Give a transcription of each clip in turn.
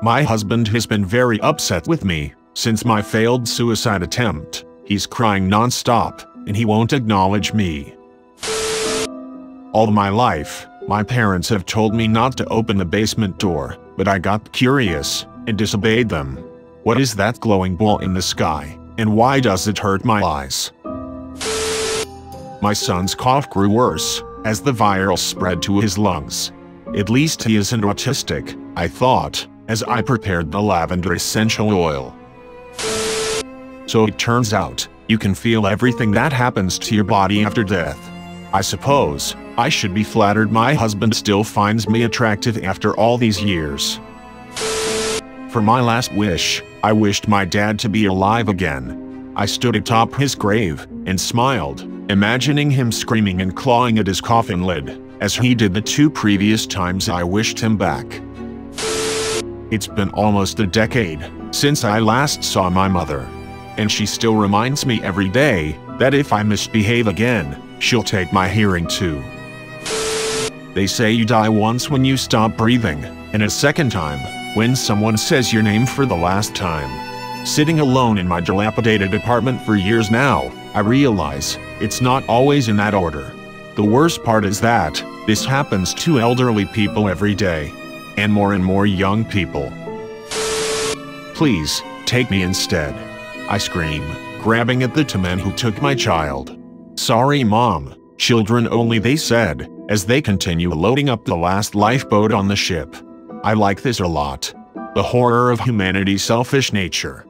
My husband has been very upset with me since my failed suicide attempt. He's crying non-stop, and he won't acknowledge me. All my life, my parents have told me not to open the basement door, but I got curious and disobeyed them. What is that glowing ball in the sky, and why does it hurt my eyes? My son's cough grew worse as the virus spread to his lungs. At least he isn't autistic, I thought, as I prepared the lavender essential oil. So it turns out, you can feel everything that happens to your body after death. I suppose I should be flattered my husband still finds me attractive after all these years. For my last wish, I wished my dad to be alive again. I stood atop his grave and smiled, imagining him screaming and clawing at his coffin lid, as he did the 2 previous times I wished him back. It's been almost a decade since I last saw my mother, and she still reminds me every day that if I misbehave again, she'll take my hearing too. They say you die once when you stop breathing, and a second time when someone says your name for the last time. Sitting alone in my dilapidated apartment for years now, I realize it's not always in that order. The worst part is that this happens to elderly people every day, and more young people. Please, take me instead, I scream, grabbing at the 2 men who took my child. Sorry, Mom, children only, they said, as they continue loading up the last lifeboat on the ship. I like this a lot. The horror of humanity's selfish nature.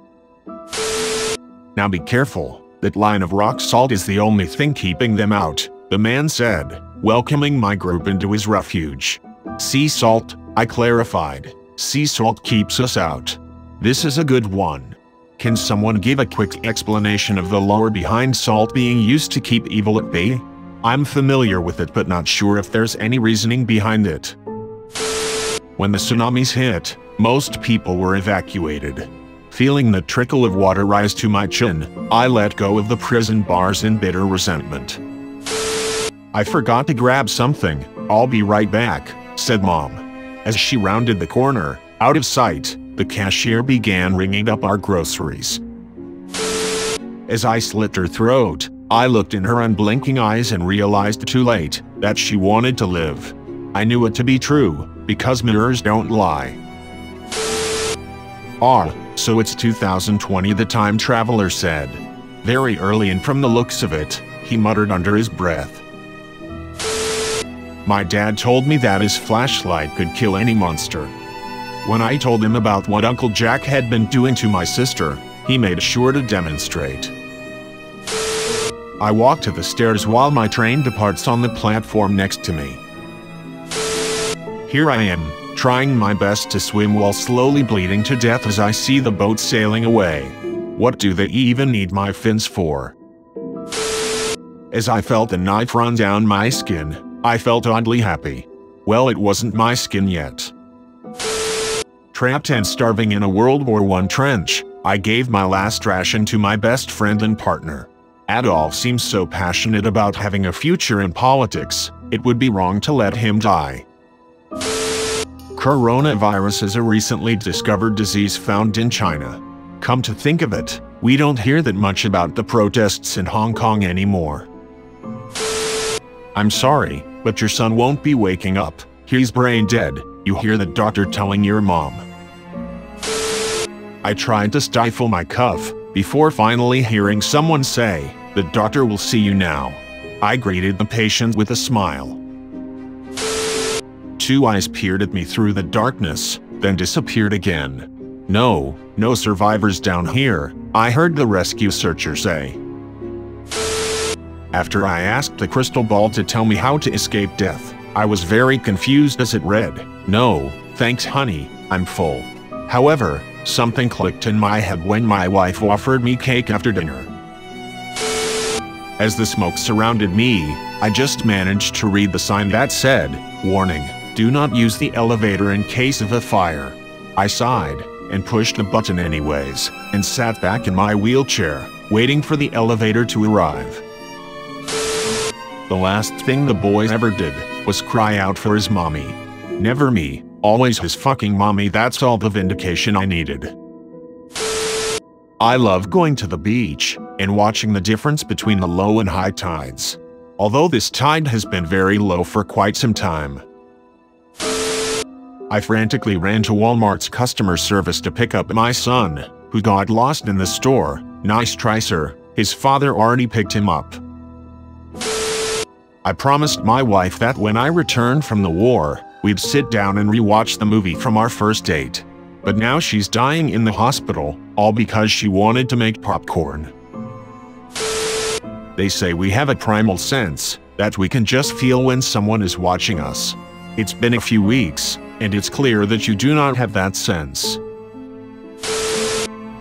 Now be careful, that line of rock salt is the only thing keeping them out, the man said, welcoming my group into his refuge. Sea salt, I clarified. Sea salt keeps us out. This is a good one. Can someone give a quick explanation of the lore behind salt being used to keep evil at bay? I'm familiar with it but not sure if there's any reasoning behind it. When the tsunamis hit, most people were evacuated. Feeling the trickle of water rise to my chin, I let go of the prison bars in bitter resentment. I forgot to grab something, I'll be right back, said Mom. As she rounded the corner, out of sight, the cashier began ringing up our groceries. As I slit her throat, I looked in her unblinking eyes and realized too late that she wanted to live. I knew it to be true, because mirrors don't lie. Ah, so it's 2020, the time traveler said. Very early, and from the looks of it, he muttered under his breath. My dad told me that his flashlight could kill any monster. When I told him about what Uncle Jack had been doing to my sister, he made sure to demonstrate. I walk to the stairs while my train departs on the platform next to me. Here I am, trying my best to swim while slowly bleeding to death as I see the boat sailing away. What do they even need my fins for? As I felt the knife run down my skin, I felt oddly happy. Well, it wasn't my skin yet. Trapped and starving in a World War I trench, I gave my last ration to my best friend and partner. Adolf seems so passionate about having a future in politics, it would be wrong to let him die. Coronavirus is a recently discovered disease found in China. Come to think of it, we don't hear that much about the protests in Hong Kong anymore. I'm sorry, but your son won't be waking up. He's brain dead, you hear the doctor telling your mom. I tried to stifle my cough before finally hearing someone say, "The doctor will see you now." I greeted the patient with a smile. 2 eyes peered at me through the darkness, then disappeared again. No survivors down here, I heard the rescue searcher say. After I asked the crystal ball to tell me how to escape death, I was very confused as it read, "No, thanks honey, I'm full." However, something clicked in my head when my wife offered me cake after dinner. As the smoke surrounded me, I just managed to read the sign that said, "Warning, do not use the elevator in case of a fire." I sighed, and pushed the button anyways, and sat back in my wheelchair, waiting for the elevator to arrive. The last thing the boy ever did was cry out for his mommy. Never me. Always his fucking mommy, that's all the vindication I needed. I love going to the beach and watching the difference between the low and high tides. Although this tide has been very low for quite some time. I frantically ran to Walmart's customer service to pick up my son, who got lost in the store. Nice try, sir. His father already picked him up. I promised my wife that when I returned from the war, we'd sit down and rewatch the movie from our first date. But now she's dying in the hospital, all because she wanted to make popcorn. They say we have a primal sense that we can just feel when someone is watching us. It's been a few weeks, and it's clear that you do not have that sense.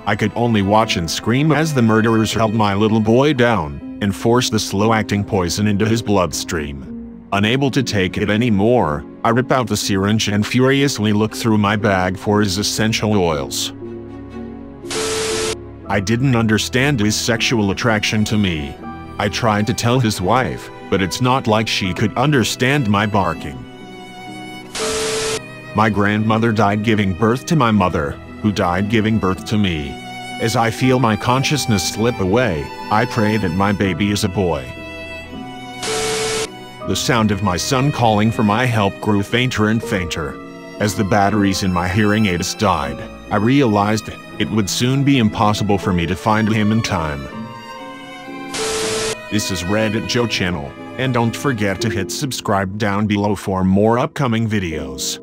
I could only watch and scream as the murderers held my little boy down and forced the slow-acting poison into his bloodstream. Unable to take it anymore, I rip out the syringe and furiously look through my bag for his essential oils. I didn't understand his sexual attraction to me. I tried to tell his wife, but it's not like she could understand my barking. My grandmother died giving birth to my mother, who died giving birth to me. As I feel my consciousness slip away, I pray that my baby is a boy. The sound of my son calling for my help grew fainter and fainter. As the batteries in my hearing aids died, I realized it would soon be impossible for me to find him in time. This is RedditJoe channel, and don't forget to hit subscribe down below for more upcoming videos.